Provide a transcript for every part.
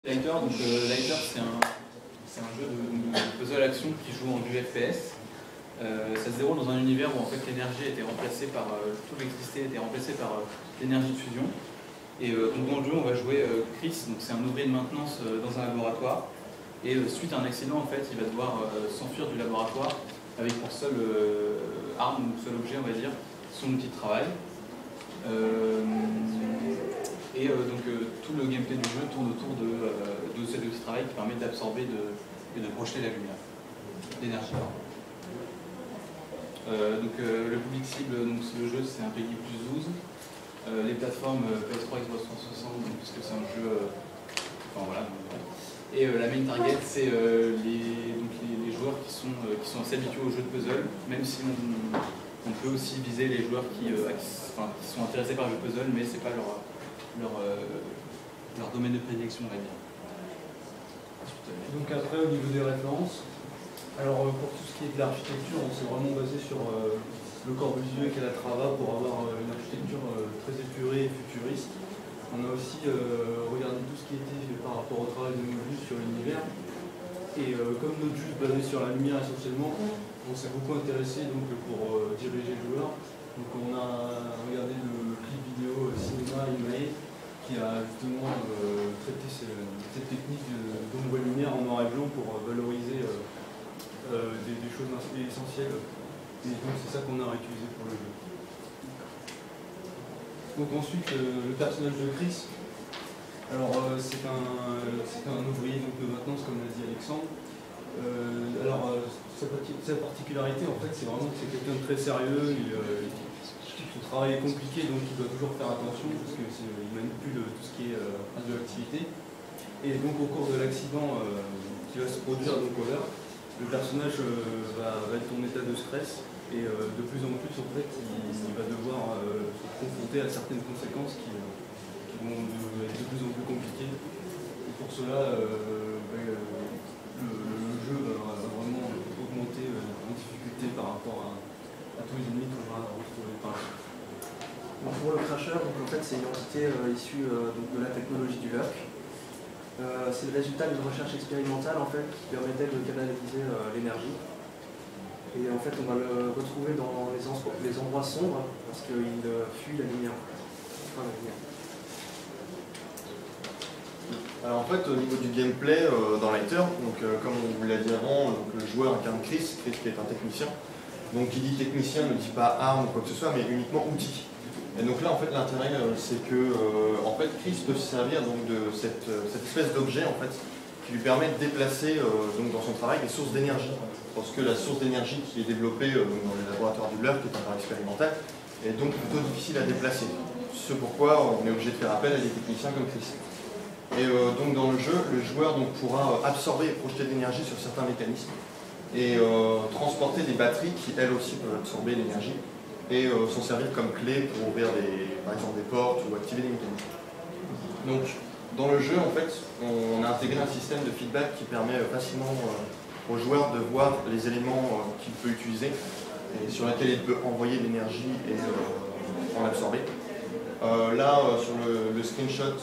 Lighter, Lighter c'est un jeu de puzzle action qui joue en vue FPS. Ça se déroule dans un univers où en fait l'énergie était remplacée par toute l'électricité était remplacée par l'énergie de fusion. Et donc dans le jeu on va jouer Chris, donc c'est un ouvrier de maintenance dans un laboratoire. Et suite à un accident en fait il va devoir s'enfuir du laboratoire avec pour seule arme ou seul objet on va dire son outil de travail. Donc tout le gameplay du jeu tourne autour de cet outil de travail qui permet d'absorber et de projeter la lumière, l'énergie. Le public cible, donc le jeu c'est un PEGI plus 12. Les plateformes PS3, Xbox 360, puisque c'est un jeu. Et la main target c'est les joueurs qui sont assez habitués aux jeux de puzzle, même si on peut aussi viser les joueurs qui sont intéressés par le puzzle, mais c'est pas leur domaine de prédilection, on va dire. Donc après, au niveau des références, alors pour tout ce qui est de l'architecture, on s'est vraiment basé sur Le Corbusier et Calatrava pour avoir une architecture très épurée et futuriste. On a aussi regardé tout ce qui était par rapport au travail de Mobius sur l'univers. Et comme notre jeu est basé sur la lumière essentiellement, on s'est beaucoup intéressé donc, pour diriger le joueur. Donc on a regardé le clip vidéo Cinéma Imae qui a justement traité cette technique d'ombre et lumière en noir et blanc pour valoriser des choses essentielles. Et donc c'est ça qu'on a réutilisé pour le jeu. Donc ensuite le personnage de Chris. Alors c'est un ouvrier donc, de maintenance comme l'a dit Alexandre. Sa particularité en fait c'est vraiment que c'est quelqu'un de très sérieux. Son travail est compliqué donc il doit toujours faire attention parce qu'il manipule tout ce qui est radioactivité. Et donc au cours de l'accident qui va se produire donc au l'heure, le personnage va être en état de stress et de plus en plus en fait il va devoir se confronter à certaines conséquences qui vont être de plus en plus compliquées. Et pour cela le jeu va vraiment augmenter en difficulté par rapport à tous les ennemis qu'on va retrouver par là. Donc pour le Crasher, donc en fait, c'est une entité issue de la technologie du LURC. C'est le résultat d'une recherche expérimentale en fait, qui permettait de canaliser l'énergie. Et en fait, on va le retrouver dans les endroits sombres parce qu'il fuit la lumière. Enfin, la lumière. Alors en fait, au niveau du gameplay dans Lighter, donc, comme on vous l'a dit avant, donc, le joueur incarne Chris qui est un technicien. Donc qui dit technicien ne dit pas arme ou quoi que ce soit, mais uniquement outil. Et donc là, en fait, l'intérêt, c'est que en fait, Chris peut se servir donc, de cette espèce d'objet en fait, qui lui permet de déplacer donc, dans son travail des sources d'énergie. Parce que la source d'énergie qui est développée dans les laboratoires du LURC, qui est un travail expérimental, est donc plutôt difficile à déplacer. Ce pourquoi on est obligé de faire appel à des techniciens comme Chris. Et donc dans le jeu, le joueur donc, pourra absorber et projeter de l'énergie sur certains mécanismes et transporter des batteries qui elles aussi peuvent absorber l'énergie et s'en servir comme clé pour ouvrir par exemple des portes ou activer des mécanismes. Donc dans le jeu en fait, on a intégré un système de feedback qui permet facilement au joueur de voir les éléments qu'il peut utiliser et sur lesquels il peut envoyer de l'énergie et en absorber. Là, sur le screenshot,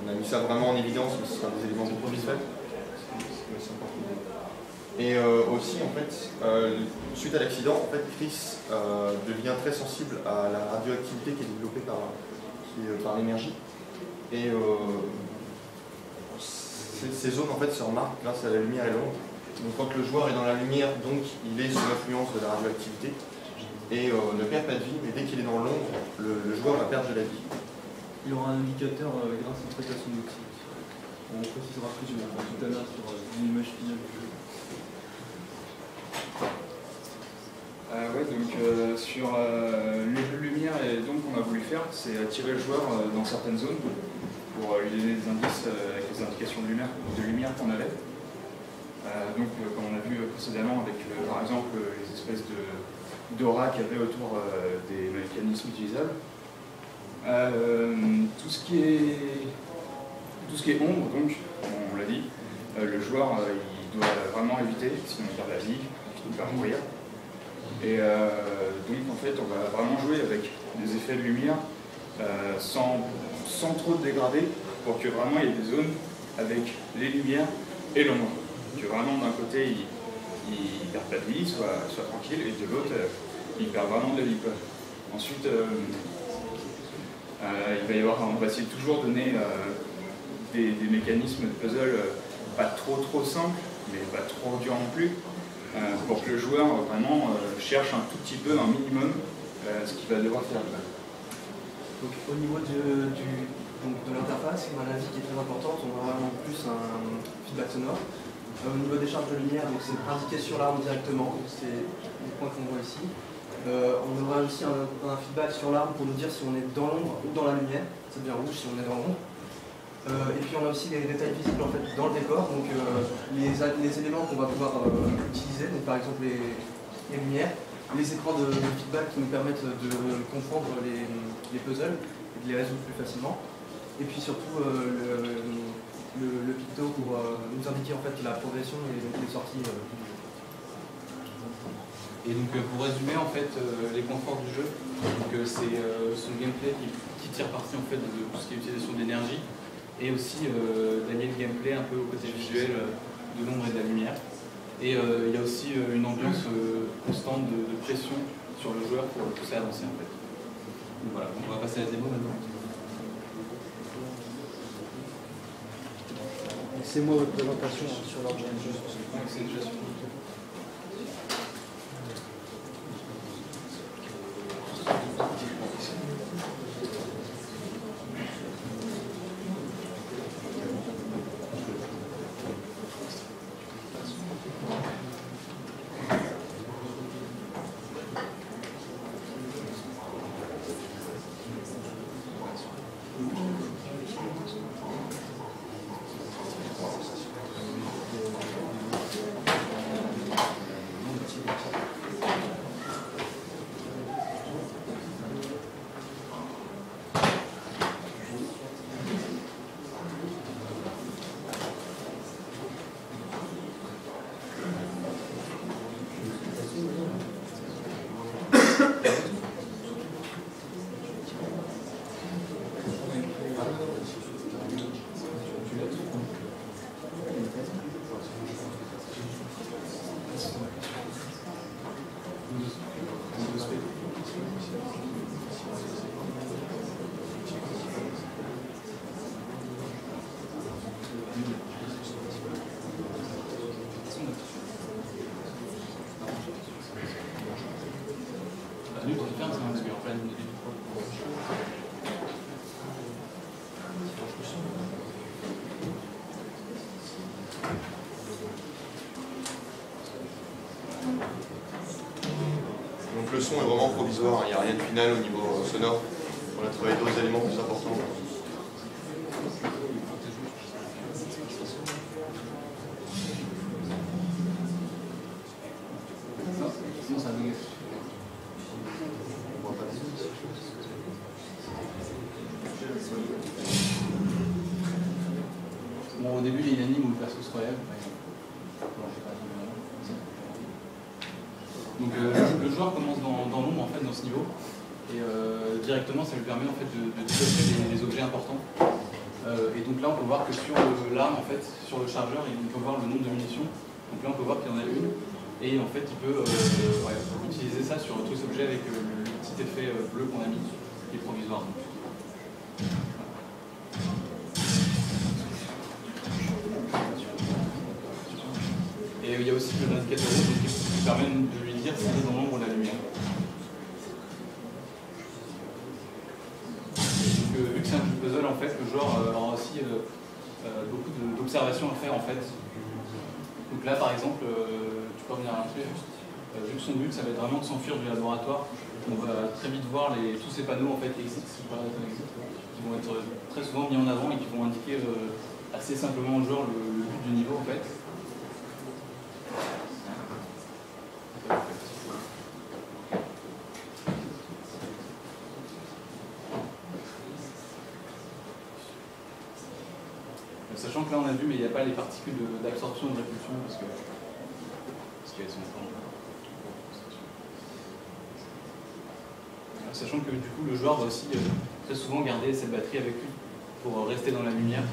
on a mis ça vraiment en évidence, mais ce sera des éléments beaucoup plus visuels. Et aussi, en fait, suite à l'accident, en fait, Chris devient très sensible à la radioactivité qui est développée par l'énergie. Et ces zones, en fait, se remarquent grâce à la lumière et l'ombre. Donc, quand le joueur est dans la lumière, donc, il est sous l'influence de la radioactivité. Et ne perd pas de vie, mais dès qu'il est dans l'ombre, le joueur va perdre de la vie. Il aura un indicateur grâce en fait à son outil. On précisera plus tout à l'heure sur l'image finale du jeu. Sur les jeux de lumière, et donc qu'on a voulu faire, c'est attirer le joueur dans certaines zones pour lui donner des indices avec les indications de lumière qu'on avait. Comme on a vu précédemment avec par exemple les espèces d'aura qu'il y avait autour des mécanismes utilisables. Tout ce qui est ombre, donc, on l'a dit, le joueur il doit vraiment éviter, sinon il perd la vie, il va mourir. Et donc en fait on va vraiment jouer avec des effets de lumière sans trop dégrader pour que vraiment il y ait des zones avec les lumières et l'ombre. Que vraiment d'un côté il perd pas de vie, soit tranquille, et de l'autre il perd vraiment de la vie. Ensuite, il va y avoir, on va essayer de toujours donner des mécanismes de puzzle pas trop simples, mais pas trop durs non plus, pour que le joueur vraiment cherche un tout petit peu, un minimum, ce qu'il va devoir faire. Donc, au niveau de l'interface, on a la vie qui est très importante, on aura vraiment plus un feedback sonore. Au niveau des charges de lumière, c'est indiqué sur l'arme directement, c'est les points qu'on voit ici. On aura aussi un feedback sur l'arme pour nous dire si on est dans l'ombre ou dans la lumière, ça devient rouge si on est dans l'ombre. Et puis on a aussi les détails visibles en fait, dans le décor, donc les éléments qu'on va pouvoir utiliser, donc par exemple les lumières, les écrans de feedback qui nous permettent de comprendre les puzzles et de les résoudre plus facilement. Et puis surtout le picto pour nous indiquer en fait la progression et les sorties du jeu. Et donc pour résumer en fait les conforts du jeu, c'est son gameplay qui tire parti en fait de tout ce qui est utilisation d'énergie et aussi d'allier le gameplay un peu au côté visuel de l'ombre et de la lumière. Et il y a aussi une ambiance constante de pression sur le joueur pour le pousser à avancer en fait. Donc voilà, on va passer à la démo maintenant. Laissez-moi votre présentation sur l'ordinateur. C'est déjà sur. Donc le son est vraiment provisoire, il n'y a rien de final au niveau sonore. On a travaillé d'autres éléments plus importants. Bon, au début, il y a une anime où le perso se relève. Donc le joueur commence dans l'ombre en fait, dans ce niveau, et directement ça lui permet en fait de développer les objets importants. Et donc là on peut voir que sur l'arme en fait, sur le chargeur, on peut voir le nombre de munitions. Donc là on peut voir qu'il y en a une, et en fait il peut utiliser ça sur tous les objets avec le petit effet bleu qu'on a mis, qui est provisoire. Et il y a aussi l'indicateur rouge qui permet de lui dire s'il est dans l'ombre ou la lumière. Donc, vu que c'est un jeu puzzle, en fait, le joueur aura aussi beaucoup d'observations à faire en fait. Donc là par exemple, tu peux revenir à l'entrée juste. Vu que son but ça va être vraiment de s'enfuir du laboratoire, on va très vite voir tous ces panneaux en fait exit, qui vont être très souvent mis en avant et qui vont indiquer assez simplement au joueur le but du niveau en fait. Sachant que là on a vu, mais il n'y a pas les particules d'absorption et de répulsion parce qu'elles sont pas. Sachant que du coup le joueur va aussi très souvent garder cette batterie avec lui pour rester dans la lumière.